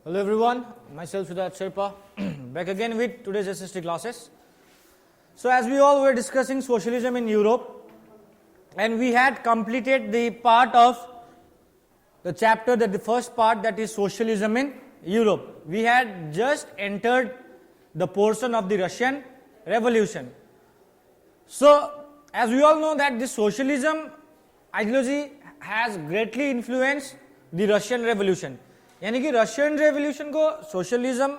Hello everyone, myself Siddharth Sherpa, back again with today's SST classes. So as we all were discussing socialism in Europe, and we had completed the part of the chapter, that the first part, that is socialism in Europe. We had just entered the portion of the Russian Revolution. So as we all know that this socialism ideology has greatly influenced the Russian Revolution. यानी कि Russian revolution को socialism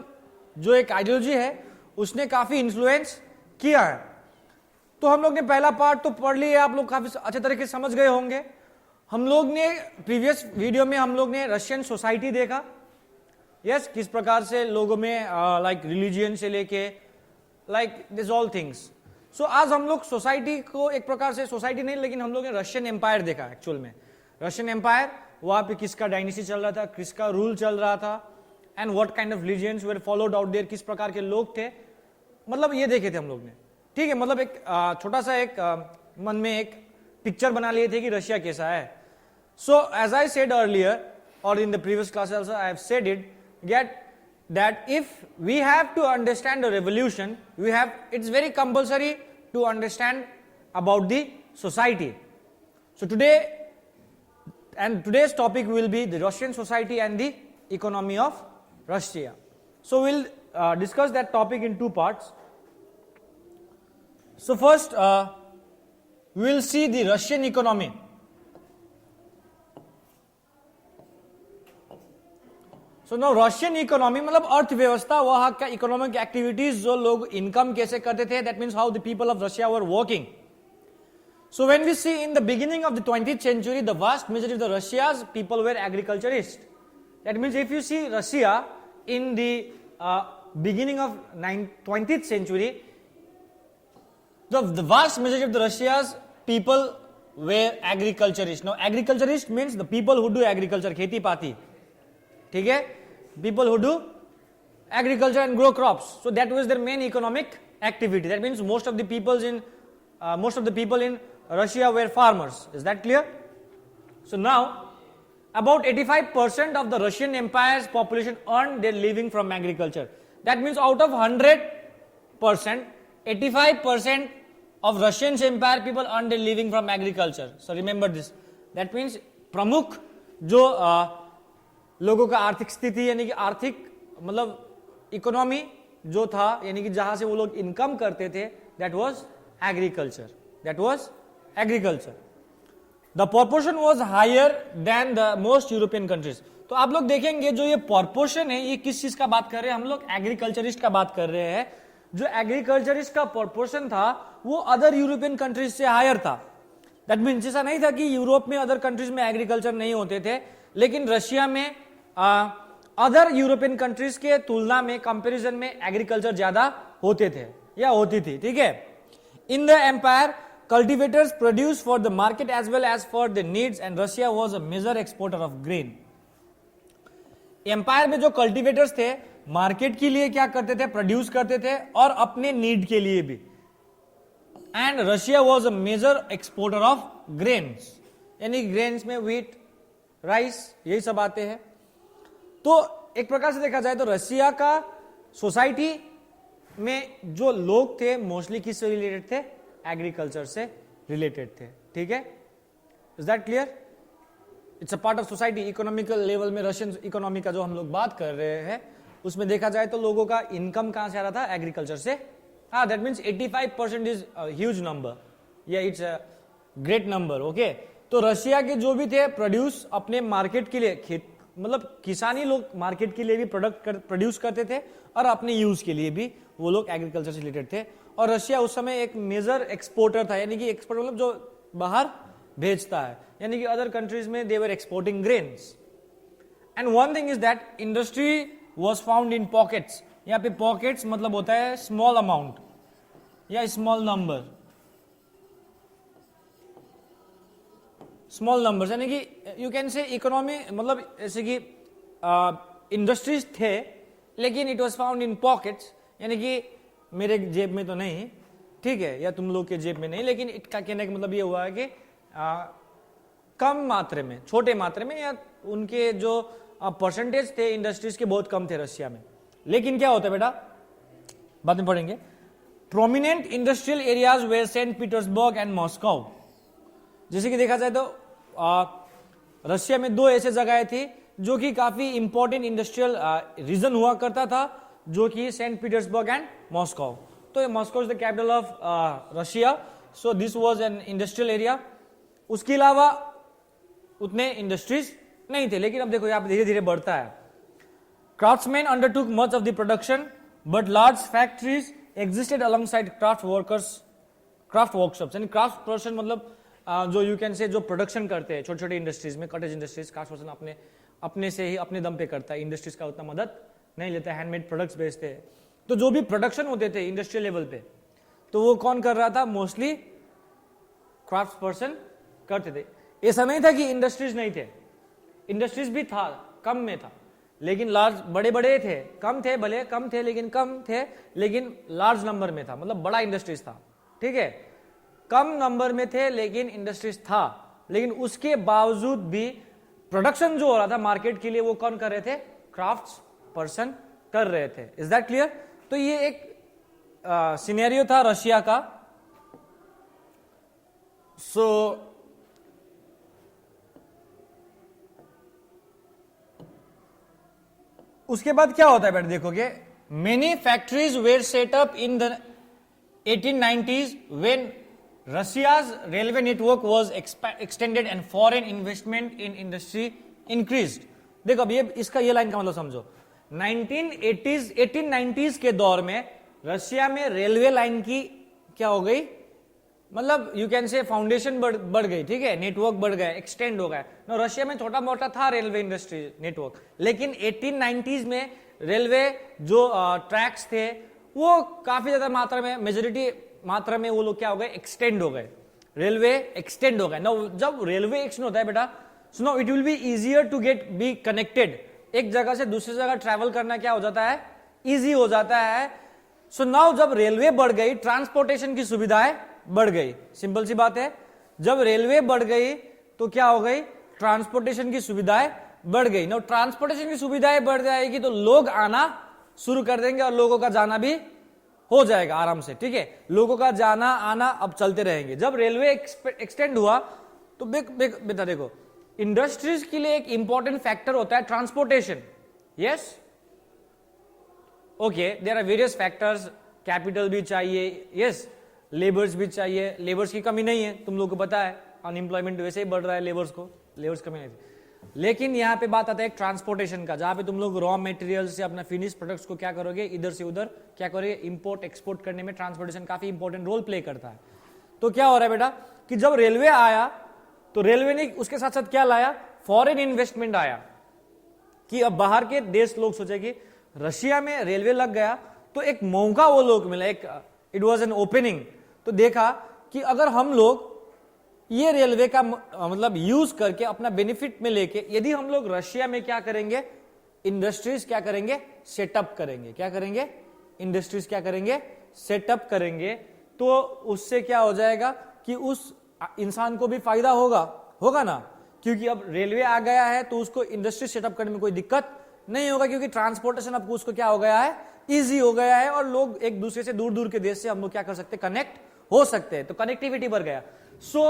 जो एक ideology है उसने काफी influence किया है. तो हम लोग ने पहला पार्ट तो पढ़ लिया, आप लोग काफी अच्छे तरीके से समझ गए होंगे. हम लोग ने प्रीवियस वीडियो में हम लोग ने रशियन सोसाइटी देखा. यस, किस प्रकार से लोगों में लाइक रिलीजियन से लेके लाइक दिस ऑल थिंग्स. सो आज हम लोग सोसाइटी को एक प्रकार से सोसाइटी नहीं, लेकिन हम लोग ने रशियन एम्पायर देखा. एक्चुअल में रशियन एम्पायर, वहां पे किसका डायनेस्टी चल रहा था, किसका रूल चल रहा था, and what kind of religions were followed out there, किस प्रकार के लोग थे, मतलब ये देखे थे हम लोग ने. ठीक है, मतलब एक छोटा सा एक मन में एक पिक्चर बना लिए थे कि रशिया कैसा है. So as I said earlier और in the previous class also I have said it that if we have to understand the revolution, it's very compulsory to understand about the society. So today's topic will be the Russian society and the economy of Russia. So we'll discuss that topic in two parts. So first we'll see the Russian economy. So no Russian economy मतलब अर्थव्यवस्था, वहां का economic activities, जो लोग income कैसे करते थे, that means how the people of Russia were working. So when we see in the beginning of the 20th century, the vast majority of the Russia's people were agriculturist. That means if you see Russia in the beginning of 20th century, the vast majority of the Russia's people were agriculturists. Now agriculturist means the people who do agriculture, खेती पाती, ठीक है, people who do agriculture and grow crops. So that was their main economic activity. That means most of the people in Russia were farmers. Is that clear? So now about 85% of the Russian Empire's population earned their living from agriculture. That means out of 100%, 85% of Russian Empire people earned their living from agriculture. So remember this. That means प्रमुख जो लोगों का आर्थिक स्थिति, यानी कि आर्थिक मतलब इकोनॉमी जो था, यानी कि जहां से वो लोग इनकम करते थे, that was agriculture. The proportion was higher than the most European countries. तो आप लोग देखेंगे जो ये प्रोपोर्शन है, ये किस चीज का बात कर रहे हैं हम लोग, एग्रीकल्चरिस्ट का बात कर रहे हैं. जो एग्रीकल्चरिस्ट का प्रोपोर्शन था वो अदर यूरोपियन कंट्रीज से हायर था. दैट मीन्स ऐसा नहीं था कि यूरोप में अदर कंट्रीज में एग्रीकल्चर नहीं होते थे, लेकिन रशिया में अदर यूरोपियन कंट्रीज के तुलना में, कंपैरिजन में एग्रीकल्चर ज्यादा होते थे या होती थी. ठीक है. In the empire cultivators produce for the market as well as for the needs, and Russia was a major exporter of grain. Empire में जो कल्टिवेटर्स थे मार्केट के लिए क्या करते थे, प्रोड्यूस करते थे, और अपने नीड के लिए भी. And Russia was a major exporter of grains, यानी ग्रेन्स में व्हीट, राइस, यही सब आते हैं. तो एक प्रकार से देखा जाए तो रशिया का सोसाइटी में जो लोग थे मोस्टली किससे रिलेटेड थे, एग्रीकल्चर से रिलेटेड थे. ठीक है, is that clear? It's a part of society. Economical level में रशियन इकोनॉमी का जो हम लोग बात कर रहे हैं उसमें देखा जाए तो लोगों का इनकम कहां से आ रहा था, एग्रीकल्चर से. हाँ, that means 85% is huge number, या it's a great number. Okay, तो रशिया के जो भी थे प्रोड्यूस अपने मार्केट के लिए, मतलब किसानी लोग मार्केट के लिए भी प्रोडक्ट प्रोड्यूस करते थे, और अपने यूज के लिए भी वो लोग एग्रीकल्चर से रिलेटेड थे. और रशिया उस समय एक मेजर एक्सपोर्टर था, यानी कि एक्सपोर्ट मतलब जो बाहर भेजता है, यानी कि अदर कंट्रीज में they were exporting grains. And one thing is that industry was found in pockets. यहाँ पे पॉकेट्स मतलब होता है स्मॉल अमाउंट या स्मॉल नंबर, स्मॉल नंबर्स, यानी कि यू कैन से इकोनॉमी मतलब ऐसे कि इंडस्ट्रीज थे, लेकिन it was found in pockets, यानी कि मेरे जेब में तो नहीं, ठीक है, या तुम लोग के जेब में नहीं, लेकिन इसका कहने का मतलब ये हुआ है कि कम मात्रा में, छोटे मात्रा में, या उनके जो परसेंटेज थे इंडस्ट्रीज के बहुत कम थे रशिया में। लेकिन क्या होता है बेटा, बाद में पढ़ेंगे। Prominent industrial areas where Saint Petersburg and Moscow. जैसे कि देखा जाए तो रशिया में दो ऐसे जगह थी जो कि काफी इंपॉर्टेंट इंडस्ट्रियल रीजन हुआ करता था, जो कि सेंट पीटर्सबर्ग एंड मॉस्को। तो Moscow is the capital of Russia, so this was an industrial area. उसके अलावा उतने इंडस्ट्रीज नहीं थे, लेकिन अब देखो यहाँ पे धीरे धीरे बढ़ता है। Craftsman undertook much of the production but large factories existed alongside craft workshops. यानी क्राफ्ट प्रोडक्शन मतलब जो यू कैन से जो प्रोडक्शन करते हैं छोटे छोटे इंडस्ट्रीज में, कॉटेज इंडस्ट्रीज, क्राफ्ट प्रोडक्शन अपने से ही अपने दम पे करता है, इंडस्ट्रीज का उतना मदद नहीं लेता है, हैंडमेड प्रोडक्ट्स बेचते हैं। तो जो भी प्रोडक्शन होते थे इंडस्ट्रियल लेवल पे, तो वो कौन कर रहा था? मोस्टली क्राफ्ट पर्सन करते थे। ऐसा नहीं था कि इंडस्ट्रीज नहीं थे, इंडस्ट्रीज भी था, कम में था, लेकिन लार्ज बड़े बड़े थे, कम थे, भले कम थे लेकिन कम थे, लेकिन लार्ज नंबर में था, मतलब बड़ा इंडस्ट्रीज था। ठीक है, कम नंबर में थे लेकिन इंडस्ट्रीज था, लेकिन उसके बावजूद भी प्रोडक्शन जो हो रहा था मार्केट के लिए वो कौन कर रहे थे? क्राफ्ट्स पर्सन कर रहे थे। Is that clear? तो ये एक सिनेरियो था रशिया का। सो उसके बाद क्या होता है बेटा, देखोगे many factories were set up in the 1890s when Russia's railway network was extended and foreign investment in industry increased। देखो अब ये इसका ये लाइन का मतलब समझो। 1890s के दौर में रशिया में रेलवे लाइन की क्या हो गई, मतलब यू कैन से फाउंडेशन बढ़ गई। ठीक है, नेटवर्क बढ़ गया, एक्सटेंड हो गया। ना रशिया में छोटा मोटा था रेलवे इंडस्ट्री नेटवर्क, लेकिन 1890s में रेलवे जो ट्रैक्स थे वो काफी ज्यादा मात्रा में, मेजोरिटी मात्रा में वो लोग क्या हो गए? एक्सटेंड हो गए, रेलवे एक्सटेंड हो गए। नाउ जब रेलवे एक्सटेंड होता है बेटा, so now it will be easier to get be connected. एक जगह से दूसरी जगह ट्रैवल करना क्या हो जाता है? इजी हो जाता है। सो नाउ जब रेलवे बढ़ गई, ट्रांसपोर्टेशन की सुविधाएं बढ़ गई। सिंपल सी बात है, जब रेलवे बढ़ गई तो क्या हो गई? ट्रांसपोर्टेशन की सुविधाएं बढ़ गई। नाउ ट्रांसपोर्टेशन की सुविधाएं बढ़ जाएगी तो लोग आना शुरू कर देंगे और लोगों का जाना भी हो जाएगा आराम से। ठीक है, लोगों का जाना आना अब चलते रहेंगे। जब रेलवे एक्सटेंड हुआ तो बेटा देखो, इंडस्ट्रीज के लिए एक इंपॉर्टेंट फैक्टर होता है transportation. Yes, okay, there are various factors, capital भी चाहिए, यस, लेबर्स भी चाहिए। लेबर्स की कमी नहीं है, तुम लोग को पता है, अनएम्प्लॉयमेंट वैसे ही बढ़ रहा है, लेबर्स कमी नहीं थी। लेकिन यहां पे बात आता है ट्रांसपोर्टेशन का, जहां पे तुम लोग रॉ मटेरियल से अपना फिनिश प्रोडक्ट्स को क्या करोगे? इधर से उधर क्या करोगे? इंपोर्ट एक्सपोर्ट करने में ट्रांसपोर्टेशन काफी इंपॉर्टेंट रोल प्ले करता है। तो क्या हो रहा है बेटा कि जब रेलवे आया तो रेलवे ने उसके साथ साथ क्या लाया? फॉरेन इन्वेस्टमेंट आया, कि अब बाहर के देश लोग सोचे कि रशिया में रेलवे लग गया तो एक मौका वो लोग मिला, एक इट वॉज एन ओपनिंग। तो देखा कि अगर हम लोग ये रेलवे का मतलब यूज करके अपना बेनिफिट में लेके यदि हम लोग रशिया में क्या करेंगे? इंडस्ट्रीज क्या करेंगे? सेटअप करेंगे। क्या करेंगे? इंडस्ट्रीज क्या करेंगे? सेटअप करेंगे। तो उससे क्या हो जाएगा कि उस इंसान को भी फायदा होगा ना, क्योंकि अब रेलवे आ गया है तो उसको इंडस्ट्री सेटअप करने में कोई दिक्कत नहीं होगा, क्योंकि ट्रांसपोर्टेशन अब उसको क्या हो गया है? इजी हो गया है, और लोग एक दूसरे से दूर दूर के देश से हम लोग क्या कर सकते हैं? कनेक्ट हो सकते हैं। तो कनेक्टिविटी बढ़ गया। So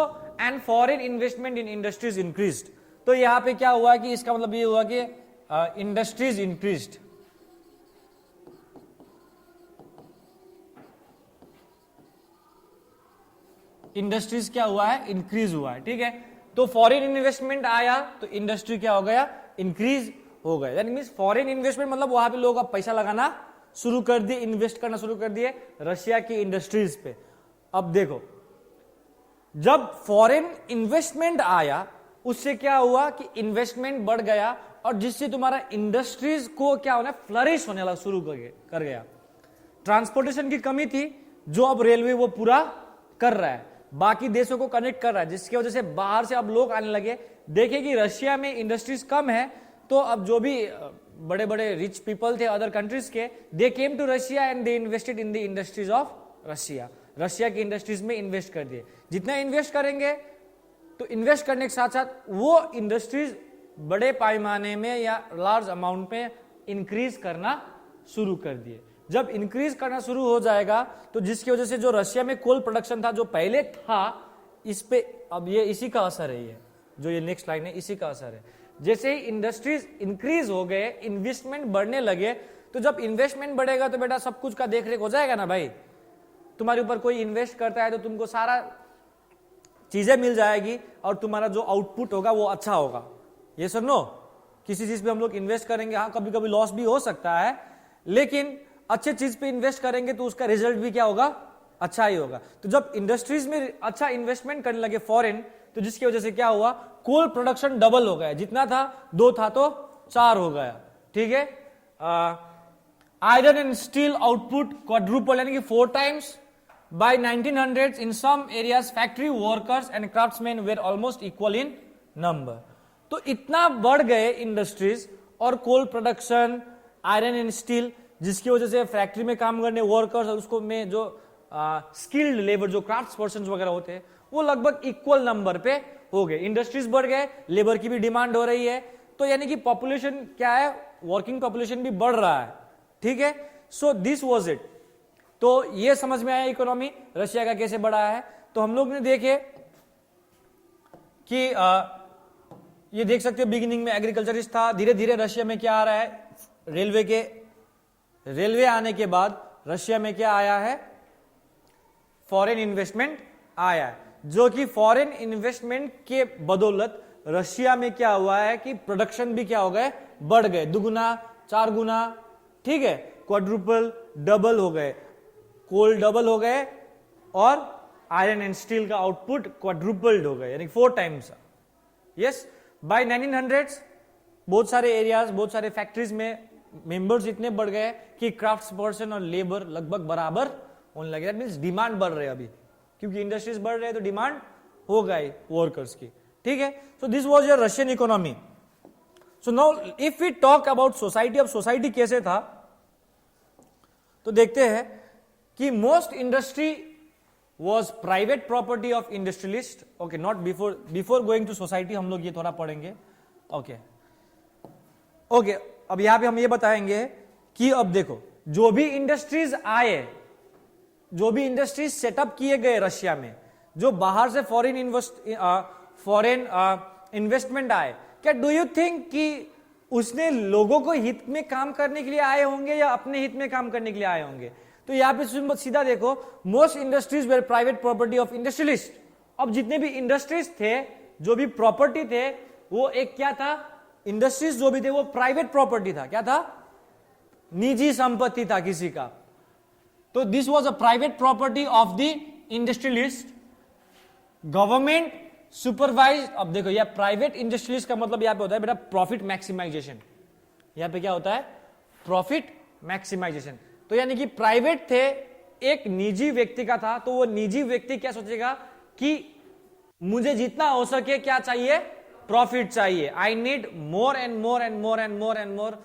and foreign investment in industries increased. तो यहां पे क्या हुआ कि इसका मतलब ये हुआ कि इंडस्ट्रीज इंक्रीज्ड। इंडस्ट्रीज क्या हुआ है? इंक्रीज हुआ है। ठीक है, तो फॉरेन इन्वेस्टमेंट आया तो इंडस्ट्री क्या हो गया? इंक्रीज हो गया। दैट मींस फॉरेन इन्वेस्टमेंट मतलब वहां पे लोग अब पैसा लगाना शुरू कर दिए, इन्वेस्ट करना शुरू कर दिए रशिया की इंडस्ट्रीज पे। अब देखो, जब फॉरेन इन्वेस्टमेंट आया उससे क्या हुआ कि इन्वेस्टमेंट बढ़ गया, और जिससे तुम्हारा इंडस्ट्रीज को क्या होना? फ्लरिश होने लगा, शुरू कर गया। ट्रांसपोर्टेशन की कमी थी जो अब रेलवे वो पूरा कर रहा है, बाकी देशों को कनेक्ट कर रहा है, जिसकी वजह से बाहर से अब लोग आने लगे। देखे कि रशिया में इंडस्ट्रीज कम है, तो अब जो भी बड़े बड़े रिच पीपल थे अदर कंट्रीज के, they came to Russia and they invested in the industries of Russia. Russia की इंडस्ट्रीज में इन्वेस्ट कर दिए। जितना इन्वेस्ट करेंगे तो इन्वेस्ट करने के साथ साथ वो इंडस्ट्रीज बड़े पैमाने में या लार्ज अमाउंट में इंक्रीज करना शुरू कर दिए। जब इंक्रीज करना शुरू हो जाएगा तो जिसकी वजह से जो रशिया में कोल प्रोडक्शन था जो पहले था, इस पे अब ये इसी का असर है, ये जो ये नेक्स्ट लाइन है इसी का असर है। जैसे ही इंडस्ट्रीज इंक्रीज हो गए, इन्वेस्टमेंट बढ़ने लगे, तो जब इन्वेस्टमेंट बढ़ेगा तो बेटा सब कुछ का देखरेख हो जाएगा ना भाई। तुम्हारे ऊपर कोई इन्वेस्ट करता है तो तुमको सारा चीजें मिल जाएगी और तुम्हारा जो आउटपुट होगा वो अच्छा होगा। ये सब नो, किसी चीज पे हम लोग इन्वेस्ट करेंगे, हाँ कभी कभी लॉस भी हो सकता है, लेकिन अच्छे चीज पे इन्वेस्ट करेंगे तो उसका रिजल्ट भी क्या होगा, अच्छा ही होगा। तो जब इंडस्ट्रीज में अच्छा इन्वेस्टमेंट करने लगे फॉरेन, तो जिसकी वजह से क्या हुआ, कोल प्रोडक्शन डबल हो गया, जितना था 2 था तो 4 हो गया। ठीक है, iron and steel output quadruple यानी कि 4 times. By 1900s in some areas factory workers and craftsmen were almost equal in number. तो इतना बढ़ गए इंडस्ट्रीज और coal production, iron and steel, जिसकी वजह से फैक्ट्री में काम करने वर्कर्स और उसको में जो स्किल्ड लेबर, जो क्राफ्ट्स पर्सन वगैरह होते हैं, वो लगभग इक्वल नंबर पे हो गए। इंडस्ट्रीज बढ़ गए, लेबर की भी डिमांड हो रही है, तो यानी कि पॉपुलेशन क्या है, वर्किंग पॉपुलेशन भी बढ़ रहा है। ठीक है, सो दिस वाज इट। तो ये समझ में आया इकोनॉमी रशिया का कैसे बढ़ा है। तो हम लोग ने देखे कि ये देख सकते हो बिगिनिंग में एग्रीकल्चरिस्ट था, धीरे धीरे रशिया में क्या आ रहा है, रेलवे आने के बाद रशिया में क्या आया है, फॉरेन इन्वेस्टमेंट आया है, जो कि फॉरेन इन्वेस्टमेंट के बदौलत रशिया में क्या हुआ है कि प्रोडक्शन भी क्या हो गए, बढ़ गए, 2 गुना 4 गुना, ठीक है, क्वाड्रुपल डबल हो गए, कोल डबल हो गए और आयरन एंड स्टील का आउटपुट क्वाड्रुपल्ड हो गए, यानी 4 टाइम्स। यस, बाय 1900s बहुत सारे एरियाज, बहुत सारे फैक्ट्रीज में मेंबर्स इतने बढ़ गए कि क्राफ्ट्स पर्सन और लेबर लगभग बराबर होने लगे। दैट मींस डिमांड बढ़ रही है अभी, क्योंकि इंडस्ट्रीज बढ़ रहे हैं तो डिमांड हो गई वर्कर्स की। ठीक है, so this was your Russian economy. So now if we talk about society, अब सोसाइटी कैसे था तो देखते हैं कि most industry was private property of industrialist. Okay, not before going to society हम लोग ये थोड़ा पढ़ेंगे। ओके, अब यहां पे हम ये बताएंगे कि अब देखो जो भी इंडस्ट्रीज आए, जो भी इंडस्ट्रीज सेटअप किए गए रशिया में, जो बाहर से फॉरेन इन्वेस्टमेंट आए, क्या डू यू थिंक कि उसने लोगों को हित में काम करने के लिए आए होंगे या अपने हित में काम करने के लिए आए होंगे? तो यहां पे सीधा देखो, most industries were private property of industrialist. अब जितने भी इंडस्ट्रीज थे, जो भी प्रॉपर्टी थे, वो एक क्या था, इंडस्ट्रीज जो भी थे वो प्राइवेट प्रॉपर्टी था। क्या था? निजी संपत्ति था किसी का। तो this was a private property of the industrialist. Government supervise, अब देखो यह प्राइवेट इंडस्ट्रियलिस्ट का मतलब यहां पे होता है बेटा प्रॉफिट मैक्सिमाइजेशन। यहां पे क्या होता है? Profit maximization. तो यानी कि प्राइवेट थे, एक निजी व्यक्ति का था, तो वो निजी व्यक्ति क्या सोचेगा कि मुझे जितना हो सके क्या चाहिए, प्रॉफिट चाहिए, I need more and more and more and more and more.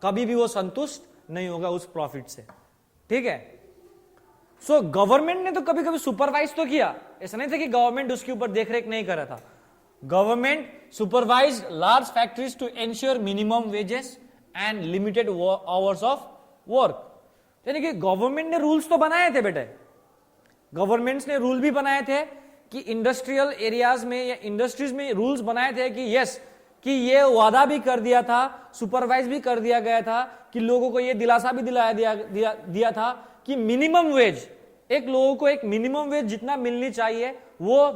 कभी भी वो संतुष्ट नहीं होगा उस प्रॉफिट से। ठीक है, सो गवर्नमेंट ने तो कभी कभी सुपरवाइज तो किया, ऐसा नहीं था कि गवर्नमेंट उसके ऊपर देखरेख नहीं कर रहा था। Government supervise large factories to ensure minimum wages and limited hours of work. यानी कि गवर्नमेंट ने रूल्स तो बनाए थे बेटे, गवर्नमेंट्स ने रूल भी बनाए थे कि इंडस्ट्रियल एरियाज में या इंडस्ट्रीज में रूल्स बनाए थे कि यस, कि ये वादा भी कर दिया था, सुपरवाइज भी कर दिया गया था कि लोगों को ये दिलासा भी दिया था कि मिनिमम वेज, एक लोगों को एक मिनिमम वेज जितना मिलनी चाहिए वो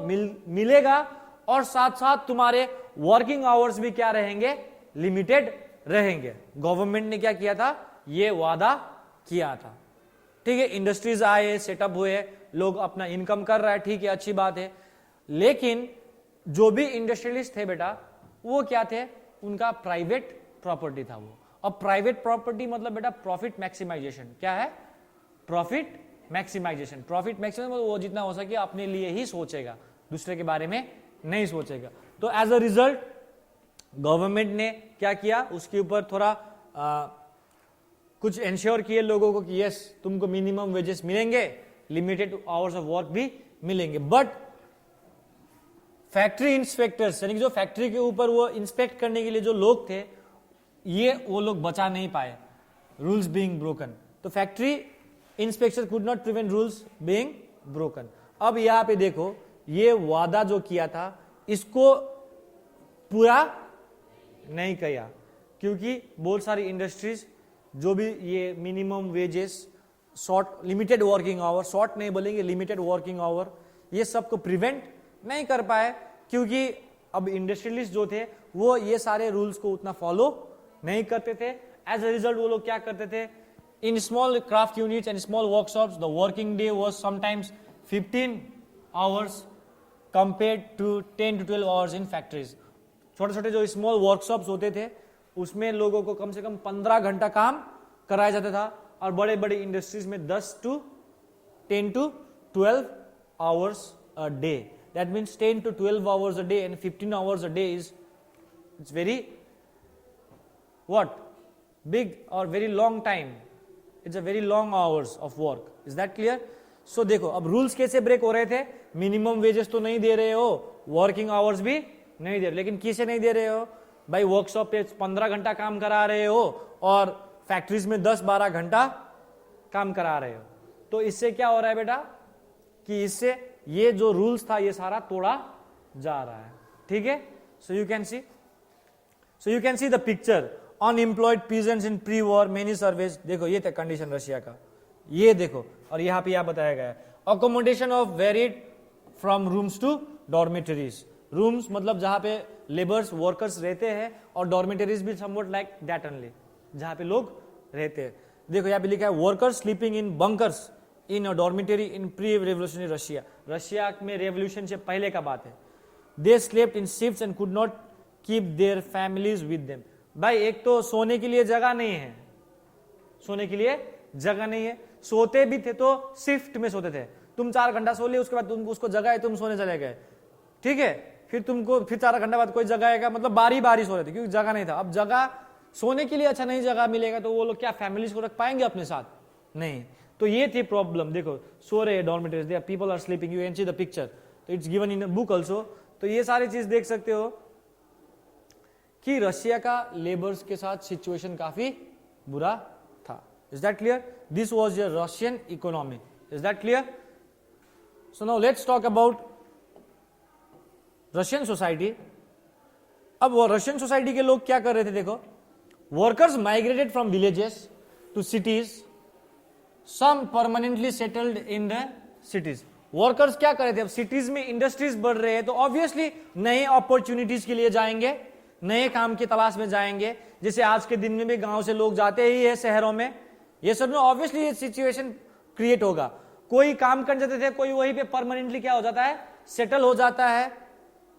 मिलेगा, और साथ साथ तुम्हारे वर्किंग आवर्स भी क्या रहेंगे, लिमिटेड रहेंगे। गवर्नमेंट ने क्या किया था, ये वादा किया था। ठीक है, इंडस्ट्रीज आए, सेटअप हुए, लोग अपना इनकम कर रहा है, ठीक है, अच्छी बात है। लेकिन जो भी इंडस्ट्रियलिस्ट थे बेटा, वो क्या थे, उनका प्राइवेट प्रॉपर्टी था वो। अब प्राइवेट प्रॉपर्टी मतलब बेटा प्रॉफिट मैक्सिमाइजेशन। क्या है? Profit maximisation. प्रॉफिट मैक्सिमाइजेशन वो जितना हो सके अपने लिए ही सोचेगा, दूसरे के बारे में नहीं सोचेगा। तो एज अ रिजल्ट गवर्नमेंट ने क्या किया, उसके ऊपर थोड़ा कुछ एंश्योर किए लोगों को कि यस तुमको मिनिमम वेजेस मिलेंगे, लिमिटेड आवर्स ऑफ वर्क भी मिलेंगे। बट फैक्ट्री इंस्पेक्टर्स, यानी कि जो फैक्ट्री के ऊपर वो इंस्पेक्ट करने के लिए जो लोग थे, ये वो लोग बचा नहीं पाए, रूल्स बीइंग ब्रोकन। तो factory inspector could not prevent rules being broken. अब यहां पे देखो, ये वादा जो किया था इसको पूरा नहीं किया, क्योंकि बहुत सारी इंडस्ट्रीज जो भी ये minimum wages, short limited working hour, short नहीं बोलेंगे, लिमिटेड वर्किंग आवर, ये सब को प्रिवेंट नहीं कर पाए, क्योंकि अब इंडस्ट्रियलिस्ट जो थे वो ये सारे रूल्स को उतना फॉलो नहीं करते थे। एज अ रिजल्ट वो लोग क्या करते थे, in small craft units and small workshops the working day was sometimes 15 hours compared to 10 to 12 hours in factories. छोटे छोटे जो स्मॉल वर्कशॉप्स होते थे उसमें लोगों को कम से कम 15 घंटा काम कराया जाता था, और बड़े बड़े इंडस्ट्रीज में 10 to 12 hours a day. That means 10 to 12 hours a day and 15 hours a day it's very what? Big or very long time. It's a very long hours of work. Is that clear? So देखो अब rules कैसे break हो रहे थे, minimum wages तो नहीं दे रहे हो, वर्किंग आवर्स भी नहीं दे रहे, लेकिन किसे नहीं दे रहे हो भाई, वर्कशॉप पे 15 घंटा काम करा रहे हो और फैक्ट्रीज में 10-12 घंटा काम करा रहे हो। तो इससे क्या हो रहा है बेटा, कि इससे ये जो रूल्स था ये सारा तोड़ा जा रहा है। ठीक है, so you can see the picture, unemployed peasants in pre war many surveys. देखो ये था कंडीशन रशिया का, ये देखो, और यहाँ पे यह बताया गया है, accommodation of varied from rooms to dormitories. Rooms मतलब जहां पे लेबर्स वर्कर्स रहते हैं, और डॉर्मेटरीज भी समवट लाइक दैट ओनली, जहां पे लोग रहते हैं। देखो यहाँ पे लिखा है, workers sleeping in bunkers in a dormitory in pre revolutionary Russia. Russia में रेवोल्यूशन से पहले का बात है। They slept in shifts and could not keep their families with them. भाई एक तो सोने के लिए जगह नहीं है, सोने के लिए जगह नहीं है, सोते भी थे तो शिफ्ट में सोते थे। तुम 4 घंटा सो लिए, उसके बाद तुम उसको जगह है, तुम सोने चले गए, ठीक है, फिर तुमको फिर 4 घंटा बाद कोई जगह आएगा, मतलब बारी बारी सो रहे थे क्योंकि जगह नहीं था। अब जगह सोने के लिए अच्छा नहीं जगह मिलेगा तो वो लोग क्या फैमिलीज को रख पाएंगे अपने साथ? नहीं। तो ये थी प्रॉब्लम। देखो सो रहे dormitories, there people are sleeping, you can see the picture, तो it's given in a book also. तो ये सारी चीज देख सकते हो कि रशिया का लेबर्स के साथ सिचुएशन काफी बुरा था। Is that clear? This was your Russian economy. Is that clear? So now let's talk about Russian society. अब वो रशियन सोसाइटी के लोग क्या कर रहे थे, देखो, workers migrated from villages to cities, some permanently settled in the cities. Workers क्या कर रहे थे, अब सिटीज में इंडस्ट्रीज बढ़ रहे हैं तो ऑब्वियसली नए अपॉर्चुनिटीज के लिए जाएंगे, नए काम की तलाश में जाएंगे। जैसे आज के दिन में भी गांव से लोग जाते ही है शहरों में, ये सब में ऑब्वियसली ये सिचुएशन क्रिएट होगा। कोई काम कर जाते थे, कोई वहीं पे परमानेंटली क्या हो जाता है, सेटल हो जाता है।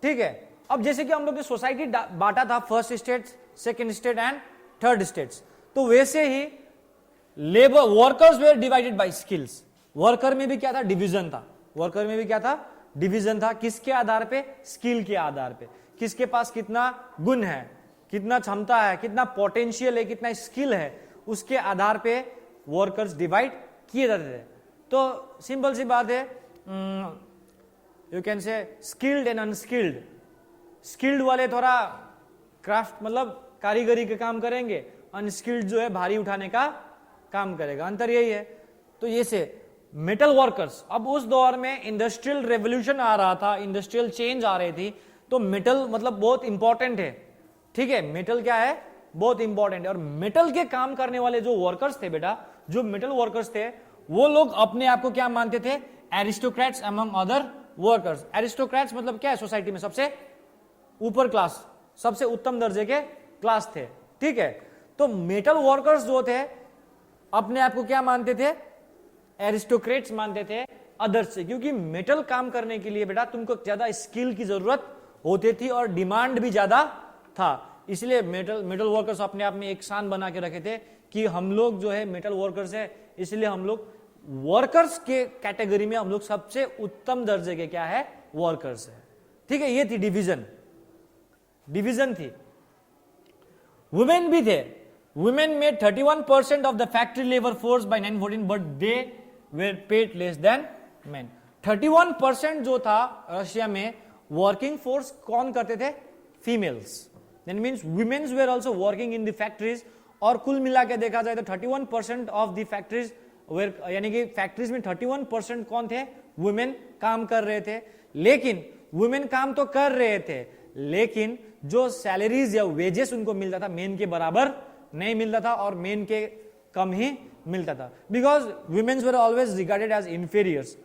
ठीक है, अब जैसे कि हम लोग ने सोसाइटी बांटा था first state, second state and third states, तो वैसे ही labour workers were divided by skills. Worker में भी क्या था, डिवीजन था। वर्कर में भी क्या था, डिवीजन था। किसके आधार पे? स्किल के आधार पे। किसके पास कितना गुण है, कितना क्षमता है, कितना पोटेंशियल है, कितना स्किल है, उसके आधार पे वर्कर्स डिवाइड किए जाते थे। तो सिंपल सी बात है, you can say skilled and unskilled. Skilled वाले थोड़ा क्राफ्ट मतलब कारीगरी के काम करेंगे, अनस्किल्ड जो है भारी उठाने का काम करेगा। अंतर यही है। तो ये से मेटल वर्कर्स, अब उस दौर में इंडस्ट्रियल रेवोल्यूशन आ रहा था, इंडस्ट्रियल चेंज आ रही थी, तो मेटल मतलब बहुत इंपॉर्टेंट है। ठीक है, मेटल क्या है, बहुत इंपॉर्टेंट है। और मेटल के काम करने वाले जो वर्कर्स थे बेटा, जो मेटल वर्कर्स थे, वो लोग अपने आप को क्या मानते थे, aristocrats among other workers. Aristocrats मतलब क्या है, सोसाइटी में सबसे ऊपर क्लास, सबसे उत्तम दर्जे के क्लास थे। ठीक है, तो मेटल वर्कर्स जो थे अपने आप को क्या मानते थे, एरिस्टोक्रेट्स मानते थे अदर्स से, क्योंकि मेटल काम करने के लिए बेटा तुमको ज्यादा स्किल की जरूरत होती थी और डिमांड भी ज्यादा था। इसलिए मेटल वर्कर्स अपने आप में एक शान बना के रखे थे कि हम लोग जो है मेटल वर्कर्स है, इसलिए हम लोग वर्कर्स के कैटेगरी में हम लोग सबसे उत्तम दर्जे के क्या है, वर्कर्स है। ठीक है, ये थी डिवीजन थी। वुमेन भी थे। वुमेन में 31% of the factory labour force by 1914, but they were paid less than main. 31% जो था रशिया में, वर्किंग फोर्स कौन करते थे? Females. That means womens were also working in the factories, और कुल मिला के देखा जाए तो 31% ऑफ द फैक्ट्रीज वेर, यानी कि फैक्ट्रीज में 31% कौन थे? वुमेन काम कर रहे थे। लेकिन वुमेन काम तो कर रहे थे, लेकिन जो सैलरीज या वेजेस उनको मिलता था मेन के बराबर नहीं मिलता था, और मेन के कम ही मिलता था, because womens were always regarded as inferiors,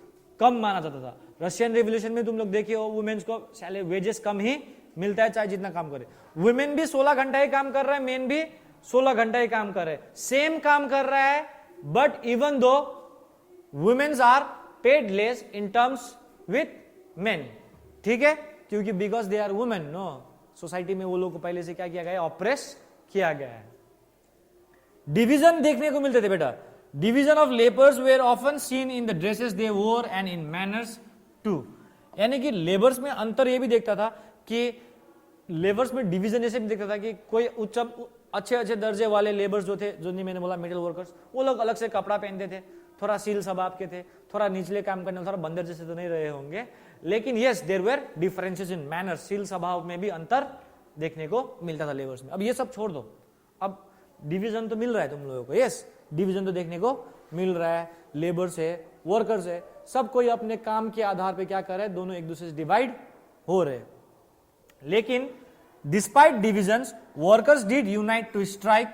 कम माना जाता था। रशियन रेवोल्यूशन में तुम लोग देखिए हो, वुमेन्स को सैलरी वेजेस कम ही मिलता है, चाहे जितना काम करे। वुमेन भी 16 घंटा ही काम कर रहा है, मेन भी 16 घंटा ही काम कर रहे हैं, सेम काम कर रहा है, but even though womens are paid less in terms with men. ठीक है, क्योंकि because they are women, no, society में वो लोग को पहले से क्या किया गया है? ऑप्रेस किया गया है। डिवीजन देखने को मिलते थे बेटा। Division of labours were often seen in the dresses they wore and in manners to, यानी कि लेबर्स में अंतर ये भी देखता था कि लेबर्स में डिवीजन ऐसे भी देखता था कि कोई उच्च अच्छे दर्जे वाले लेबर्स जो थे, जो नहीं मैंने बोला मिडिल वर्कर्स, वो लोग अलग से कपड़ा पहनते थे, थोड़ा सील सबाब के थे, थोड़ा निचले काम करने, थोड़ा बंदर जैसे तो नहीं रहे होंगे, लेकिन yes there were differences in manners, सील स्वभाव में भी अंतर देखने को मिलता था लेबर्स में। अब ये सब छोड़ दो, अब डिवीजन तो मिल रहा है तुम लोगों को, यस डिवीजन तो देखने को मिल रहा है, लेबर्स है, वर्कर्स है, सब कोई अपने काम के आधार पे क्या कर रहे हैं? दोनों एक दूसरे से डिवाइड हो रहे हैं। लेकिन despite divisions, workers did unite to strike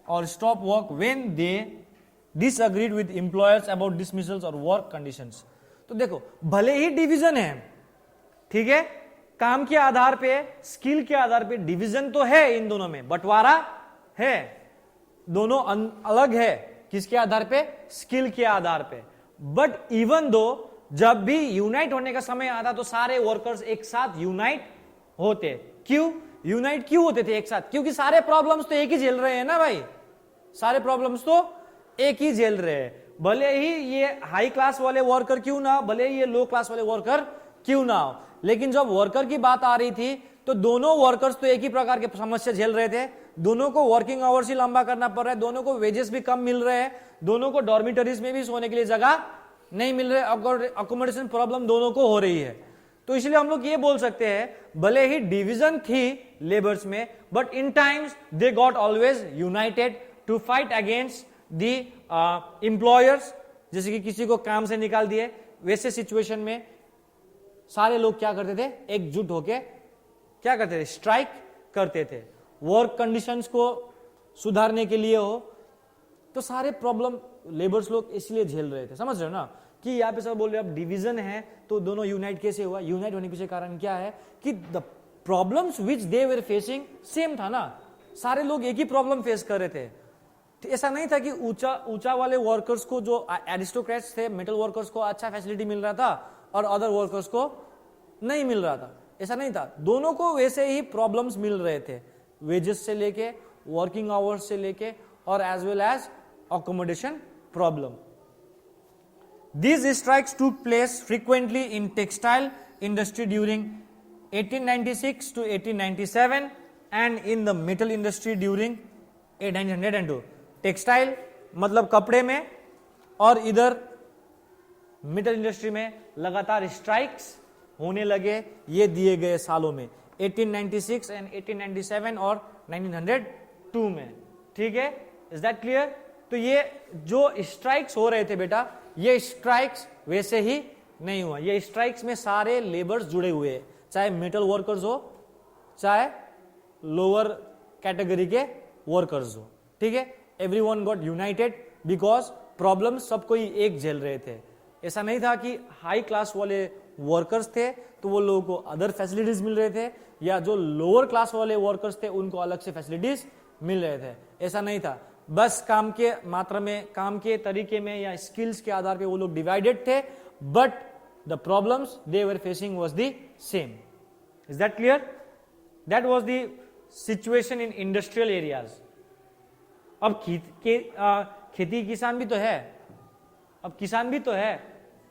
और stop work when they disagreed with employers about dismissals और वर्क कंडीशंस। तो देखो, भले ही डिवीजन है, ठीक है, काम के आधार पे, स्किल के आधार पे डिवीजन तो है, इन दोनों में बंटवारा है, दोनों अलग है, किसके आधार पे? स्किल के आधार पे। बट इवन दो जब भी यूनाइट होने का समय आता तो सारे वर्कर्स एक साथ यूनाइट होते। क्यों यूनाइट क्यों होते थे एक साथ? क्योंकि सारे प्रॉब्लम्स तो एक ही झेल रहे हैं ना भाई, सारे प्रॉब्लम्स तो एक ही झेल रहे हैं, भले ही ये हाई क्लास वाले वर्कर क्यों ना हो, भले ही ये लो क्लास वाले वर्कर क्यों ना हो। लेकिन जब वर्कर की बात आ रही थी तो दोनों वर्कर्स तो एक ही प्रकार के समस्या झेल रहे थे, दोनों को वर्किंग आवर्स ही लंबा करना पड़ रहा है, दोनों को वेजेस भी कम मिल रहे हैं, दोनों को डॉर्मिटरीज में भी सोने के लिए जगह नहीं मिल रहे, अकोमोडेशन प्रॉब्लम दोनों को हो रही है। तो इसलिए हम लोग ये बोल सकते हैं भले ही डिवीजन थी लेबर्स में, but in times they got always united to fight against the employers. जैसे कि किसी को काम से निकाल दिए, वैसे सिचुएशन में सारे लोग क्या करते थे? एकजुट होके क्या करते थे? स्ट्राइक करते थे। वर्क कंडीशंस को सुधारने के लिए हो तो सारे प्रॉब्लम लेबर्स लोग इसलिए झेल रहे थे। समझ रहे हो ना कि यहाँ पे सब बोल रहे अब डिवीजन है तो दोनों यूनाइट कैसे हुआ? यूनाइट होने के पीछे कारण क्या है कि the problems which they were facing same था ना, सारे लोग एक ही प्रॉब्लम फेस कर रहे थे। तो ऐसा नहीं था कि ऊंचा वाले वर्कर्स को, जो एरिस्टोक्रेट्स थे, मिडिल वर्कर्स को अच्छा फैसिलिटी मिल रहा था और अदर वर्कर्स को नहीं मिल रहा था, ऐसा नहीं था। दोनों को वैसे ही प्रॉब्लम्स मिल रहे थे, वेजेस से लेके, वर्किंग आवर्स से लेके, और as well as accommodation problem. These strikes took place frequently in textile industry during 1896 to 1897 and in the metal industry during 1902. Textile मतलब कपड़े में, और इधर मेटल इंडस्ट्री में लगातार स्ट्राइक्स होने लगे ये दिए गए सालों में, 1896 एंड 1897 और 1902 में। ठीक है, इज दैट क्लियर? तो ये जो स्ट्राइक्स हो रहे थे बेटा, ये स्ट्राइक्स वैसे ही नहीं हुआ, ये स्ट्राइक्स में सारे लेबर्स जुड़े हुए हैं, चाहे मेटल वर्कर्स हो चाहे लोअर कैटेगरी के वर्कर्स हो। ठीक है, everyone got United because problem सब कोई एक झेल रहे थे। ऐसा नहीं था कि हाई क्लास वाले वर्कर्स थे तो वो लोगों को अदर फैसिलिटीज मिल रहे थे, या जो लोअर क्लास वाले वर्कर्स थे उनको अलग से फैसिलिटीज मिल रहे थे, ऐसा नहीं था। बस काम के मात्रा में, काम के तरीके में या स्किल्स के आधार पे वो लोग डिवाइडेड थे, but the problems they were facing was the same. Is that clear? That was the situation in industrial areas. अब खेती किसान भी तो है, अब किसान भी तो है,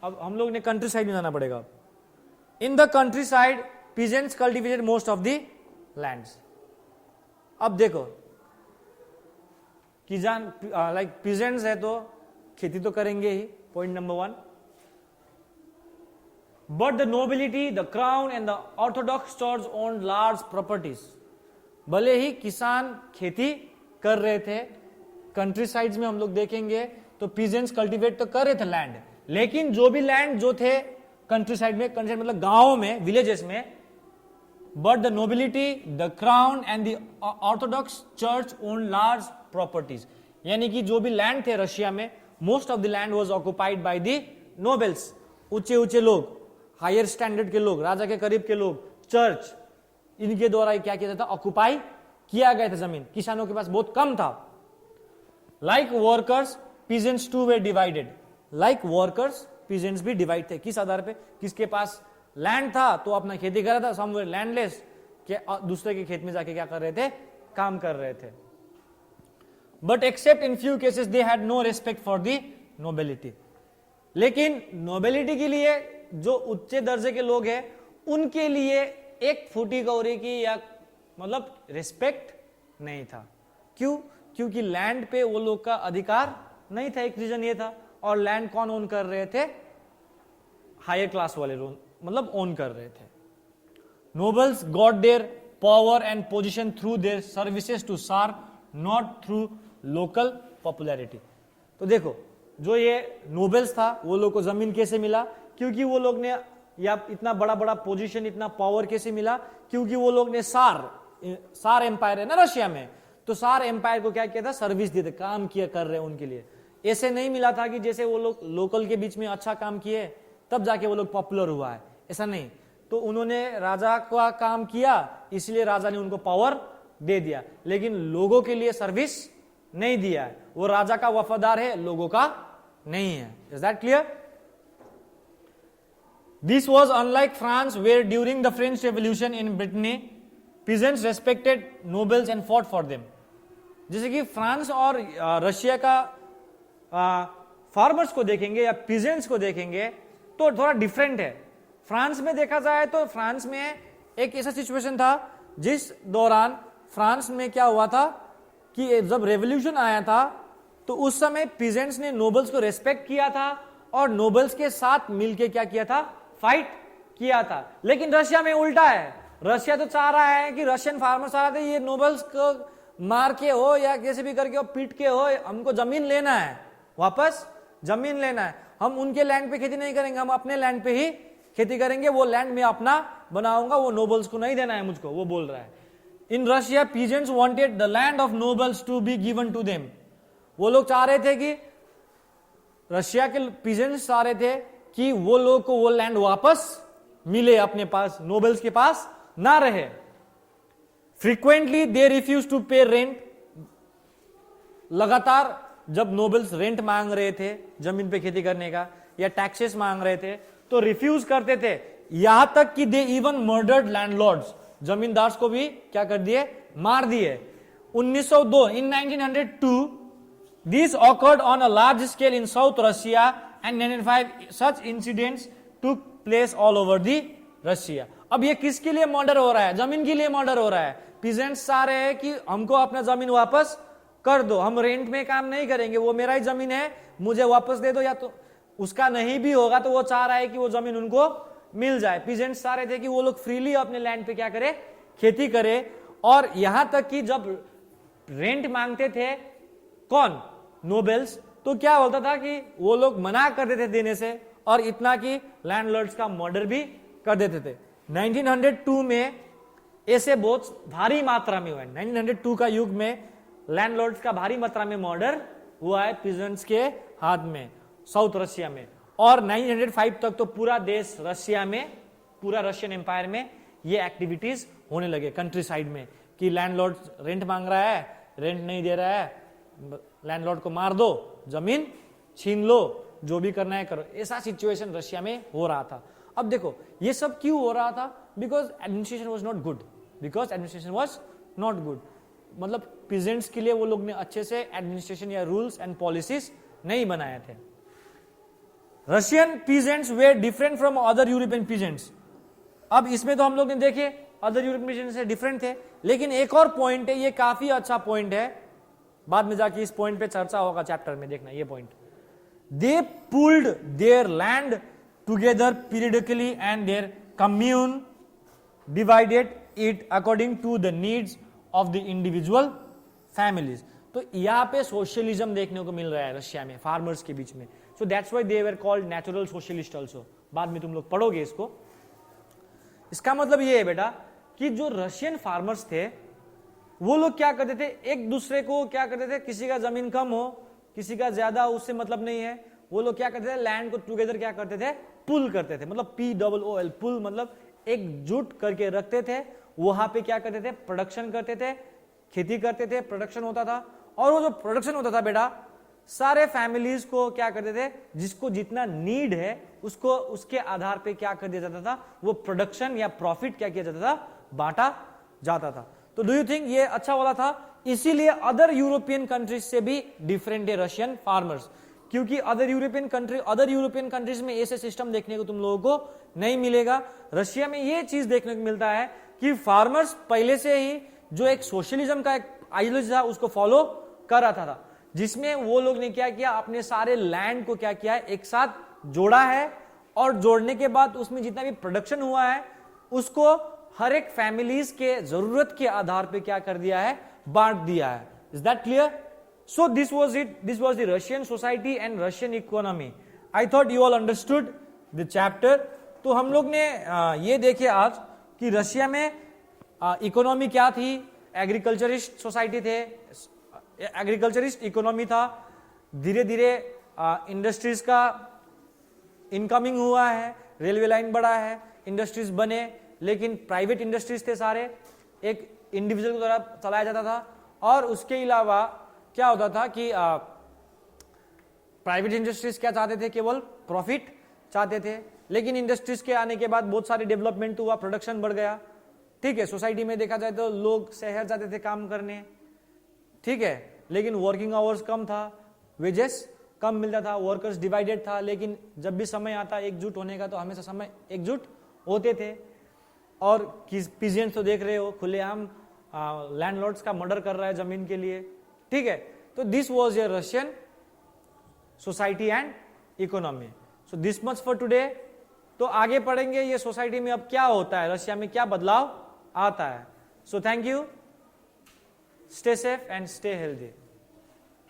अब हम लोग ने कंट्री साइड में जाना पड़ेगा। In the country side peasants cultivated most of the lands. अब देखो किसान लाइक पीजेंट्स है तो खेती तो करेंगे ही, point number 1। But the nobility, the crown and the orthodox church owned large properties. भले ही किसान खेती कर रहे थे, कंट्री साइड्स में हम लोग देखेंगे तो पीजेंट्स कल्टीवेट तो कर रहे थे लैंड, लेकिन जो भी लैंड जो थे कंट्री साइड में, कंट्री मतलब गांवों में, विलेजेस में, but the nobility, the crown and the orthodox church own large properties. यानी कि जो भी लैंड थे रशिया में, most of the land was occupied by the nobles, ऊंचे ऊंचे लोग, हायर स्टैंडर्ड के लोग, राजा के करीब के लोग, चर्च, इनके द्वारा क्या किया जाता था, ऑक्युपाई किया गया था जमीन, किसानों के पास बहुत कम था। Like workers peasants two way divided, like workers peasants भी डिवाइड थे, किस आधार पे, किसके पास लैंड था तो अपना खेती कर रहा था, सम वे लैंडलेस, के दूसरे के खेत में जाके क्या कर रहे थे, काम कर रहे थे। But except in few cases they had no respect for the nobility. लेकिन नोबिलिटी के लिए जो उच्च दर्जे के लोग हैं उनके लिए एक फूटी कौड़ी की या मतलब रिस्पेक्ट नहीं था। क्यों? क्योंकि लैंड पे वो लोग का अधिकार नहीं था, एक रीजन ये था। और लैंड कौन ओन कर रहे थे, हायर क्लास वाले लोग मतलब ओन कर रहे थे। Nobles got their power and position through their services to tsar, not through local popularity. तो देखो जो ये नोबल्स था वो लोग को जमीन कैसे मिला, क्योंकि वो लोग ने, या इतना बड़ा बड़ा पोजीशन, इतना पावर कैसे मिला, क्योंकि वो लोग ने सार एम्पायर है ना रशिया में, तो सार एम्पायर को क्या किया था, सर्विस दिए थे, काम किया कर रहे उनके लिए। ऐसे नहीं मिला था कि जैसे वो लोग लोकल के बीच में अच्छा काम किए तब जाके वो लोग पॉपुलर हुआ है, ऐसा नहीं। तो उन्होंने राजा का काम किया इसलिए राजा ने उनको पावर दे दिया, लेकिन लोगों के लिए सर्विस नहीं दिया है। वो राजा का वफादार है, लोगों का नहीं है। Is that clear? This was unlike France, where during the French Revolution in Brittany, peasants respected nobles and fought for them. जैसे कि फ्रांस और रशिया का फार्मर्स को देखेंगे या पीजेंट्स को देखेंगे तो थोड़ा डिफरेंट है। फ्रांस में देखा जाए तो फ्रांस में एक ऐसा सिचुएशन था जिस दौरान फ्रांस में क्या हुआ था कि जब रेवोल्यूशन आया था तो उस समय पीजेंट्स ने नोबल्स को रेस्पेक्ट किया था और नोबल्स के साथ मिलके क्या किया था, फाइट किया था। लेकिन रशिया में उल्टा है। रशिया तो चाह रहा है कि रशियन फार्मर्स आ रहे थे, ये नोबल्स को मार के हो या कैसे भी करके हो, पीट के हो, हमको जमीन लेना है, वापस जमीन लेना है। हम उनके लैंड पे खेती नहीं करेंगे, हम अपने लैंड पे ही खेती करेंगे, वो लैंड में अपना बनाऊंगा, वो नोबल्स को नहीं देना है मुझको, वो बोल रहा है। In Russia peasants wanted the land of nobles to be given to them. वो लोग चाह रहे थे कि रशिया के पीजेंट्स चाह रहे थे कि वो लोग को वो लैंड वापस मिले अपने पास, नोबल्स के पास ना रहे। फ्रीक्वेंटली दे रिफ्यूज टू पे रेंट। लगातार जब नोबल्स रेंट मांग रहे थे जमीन पे खेती करने का या टैक्सेस मांग रहे थे तो रिफ्यूज करते थे, यहां तक कि they even murdered landlords, zamindars को भी क्या कर दिए, मार दिए। 1902 इन 1902 this awkward on a large scale in south Russia and 1905 such incidents took place all over the Russia। अब ये किसके लिए मर्डर हो रहा है, जमीन के लिए मर्डर हो रहा है। पीजेंट्स चाह रहे हैं कि हमको अपना जमीन वापस कर दो, हम रेंट में काम नहीं करेंगे, वो मेरा ही जमीन है, मुझे वापस दे दो, या तो उसका नहीं भी होगा तो वो चाह रहा है कि वो जमीन उनको मिल जाए। पीजेंट्स चाह रहे थे कि वो लोग फ्रीली अपने लैंड पे क्या करे, खेती करे। और यहां तक कि जब रेंट मांगते थे कौन, नोबल्स, तो क्या होता था कि वो लोग मना कर देते देने से, और इतना कि लैंडलॉर्ड्स का मर्डर भी कर देते थे। 1902 में ऐसे बहुत भारी मात्रा में हुआ है। 1902 का युग में लैंडलॉर्ड्स का भारी मात्रा में मर्डर हुआ है पीजेंट्स के हाथ में साउथ रशिया में। और 1905 तक तो पूरा देश रशिया में, पूरा रशियन एम्पायर में ये एक्टिविटीज होने लगे कंट्री साइड में कि लैंडलॉर्ड रेंट मांग रहा है, रेंट नहीं दे रहा है, लैंडलॉर्ड को मार दो, जमीन छीन लो, जो भी करना है करो। ऐसा सिचुएशन रशिया में हो रहा था। अब देखो ये सब क्यों हो रहा था, because administration was not good, because administration was not good. मतलब पीजेंट्स के लिए वो लोग ने अच्छे से एडमिनिस्ट्रेशन या रूल्स एंड पॉलिसीज नहीं बनाए थे। Russian peasants were different from other European peasants. अब इसमें तो हम लोग ने देखे अदर यूरोपियन पीजेंट्स से डिफरेंट थे, लेकिन एक और पॉइंट है, ये काफी अच्छा पॉइंट है, बाद में जाके इस पॉइंट पे चर्चा होगा चैप्टर में, देखना ये point. They pulled there land together periodically and their commune divided it according to the needs of the individual families. तो यहाँ पे सोशलिज्म देखने को मिल रहा है रशिया में फार्मर्स के बीच में. So that's why they were called natural socialist also. बाद में तुम लोग पढ़ोगे इसको. इसका मतलब ये है बेटा कि जो रशियन फार्मर्स थे वो लोग क्या करते थे, एक दूसरे को क्या करते थे, किसी का जमीन कम हो किसी का ज्यादा उससे मतलब नहीं है, वो लोग क्या करते थे, लैंड को टुगेदर क्या करते थे, पुल करते थे. मतलब POOL, पुल मतलब एकजुट करके रखते थे. वहां पे क्या करते थे, प्रोडक्शन करते थे, खेती करते थे, प्रोडक्शन होता था. और वो जो प्रोडक्शन होता था बेटा सारे फैमिलीज को क्या करते थे, जिसको जितना नीड है उसको उसके आधार पे क्या कर दिया जाता था, वो प्रोडक्शन या प्रॉफिट क्या किया जाता था, बांटा जाता था. तो डू यू थिंक ये अच्छा वाला था? इसीलिए अदर यूरोपियन कंट्रीज से भी डिफरेंट है रशियन फार्मर्स, क्योंकि अदर यूरोपियन कंट्रीज में ऐसे सिस्टम देखने को तुम लोगों को नहीं मिलेगा. रशिया में ये चीज देखने को मिलता है कि फार्मर्स पहले से ही जो एक सोशलिज्म का एक आइडियोलॉजी था उसको फॉलो कर रहा था, जिसमें वो लोग ने क्या किया, अपने सारे लैंड को क्या किया है, एक साथ जोड़ा है. और जोड़ने के बाद उसमें जितना भी प्रोडक्शन हुआ है उसको हर एक फैमिलीज के जरूरत के आधार पे क्या कर दिया है, बांट दिया है. Is that clear? So this was it. This was the Russian society and Russian economy. I thought you all understood the chapter. तो हम लोग ने ये देखे आज कि रशिया में इकोनॉमी क्या थी. एग्रीकल्चरिस्ट सोसाइटी थे, एग्रीकल्चरिस्ट इकोनॉमी था. धीरे धीरे इंडस्ट्रीज का इनकमिंग हुआ है, रेलवे लाइन बढ़ा है, इंडस्ट्रीज बने, लेकिन प्राइवेट इंडस्ट्रीज थे सारे, एक इंडिविजुअल के द्वारा चलाया जाता था. और उसके अलावा क्या होता था कि प्राइवेट इंडस्ट्रीज क्या चाहते थे, केवल प्रॉफिट चाहते थे. लेकिन इंडस्ट्रीज के आने के बाद बहुत सारे डेवलपमेंट हुआ, प्रोडक्शन बढ़ गया. ठीक है, सोसाइटी में देखा जाए तो लोग शहर जाते थे काम करने, ठीक है, लेकिन वर्किंग आवर्स कम था, वेजेस कम मिलता था, वर्कर्स डिवाइडेड था. लेकिन जब भी समय आता एकजुट होने का तो हमेशा समय एकजुट होते थे. और पीजियंस तो देख रहे हो, खुलेआम लैंडलॉर्ड्स का मर्डर कर रहा है जमीन के लिए. ठीक है, तो this was your Russian society and economy. So this much for today. तो आगे पढ़ेंगे ये सोसाइटी में अब क्या होता है, रशिया में क्या बदलाव आता है. So thank you. Stay safe and stay healthy.